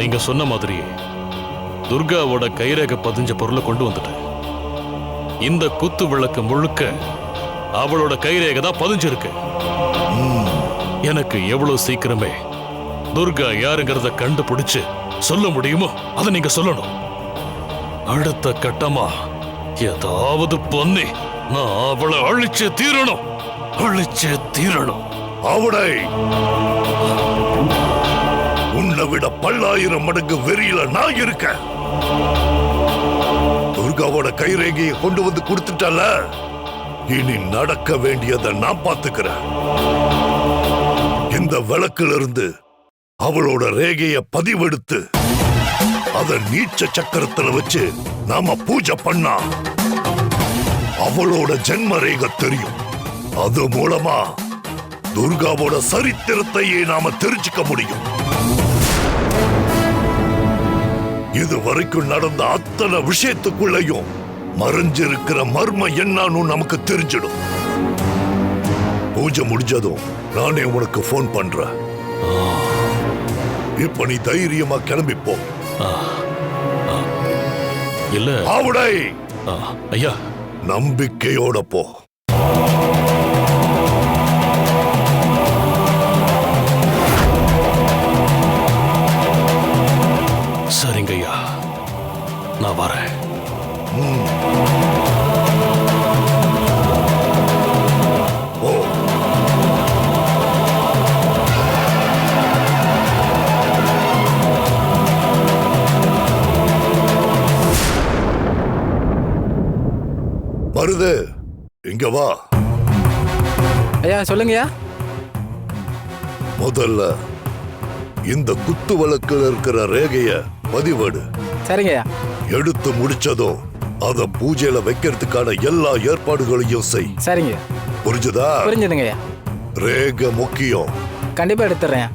நீங்க சொன்ன மாதிரியே துர்காவோட கைரேகை பதிஞ்ச பொருளை கொண்டு வந்துட்டேன். இந்த குத்து விளக்கு முழுக்க அவளோட கைரேகை தான் பதிஞ்சிருக்கு. எனக்கு எவ்வளவு சீக்கிரமே துர்கா யாருங்கிறத கண்டுபிடிச்சு சொல்ல முடியுமோ அதை நீங்க சொல்லணும். அடுத்த கட்டமா ஏதாவது பண்ணி நான் அவளை அழிச்சே தீரணும். அவளை உன்னை விட 10,000 மடங்கு வெறியில நான் இருக்கேன். துர்காவோட கைரேகையை கொண்டு வந்து கொடுத்துட்டல, இனி நடக்க வேண்டியதை நான் பார்த்துக்கிறேன். இந்த விளக்குல இருந்து அவளோட ரேகைய பதிவெடுத்து அத நீச்ச சக்கரத்துல வச்சு நாம பூஜை பண்ணா அவளோட ஜென்ம ரேகை தெரியும். அது மூலமா துர்காவோட சரித்திரத்தையே நாம தெரிஞ்சுக்க முடியும். இது வரைக்கும் நடந்த அத்தனை விஷயத்துக்குள்ளயும் மறைஞ்சிருக்கிற மர்ம என்னன்னு நமக்கு தெரிஞ்சிடும். பூஜை முடிஞ்சதும் நானே உனக்கு போன் பண்றேன். இப்ப நீ தைரியமா கிளம்பிப்போ. இல்ல அவடை ஐயா, நம்பிக்கையோட போ. சரிங்க ஐயா, நான் வரேன். ஓ, மருது இங்க வா. ஐயா சொல்லுங்கய்யா. முதல்ல இந்த குத்து வழக்குல இருக்கிற ரேகைய பதிவேடு. சரிங்கய்யா. எடுத்து முடிச்சதும் அத பூஜையில வைக்கிறதுக்கான எல்லா ஏற்பாடுகளையும் செய். சரிங்க. புரிஞ்சுதா? புரிஞ்சுதுங்கய்யா. ரேகை முக்கியம். கண்டிப்பா எடுத்துறேன்.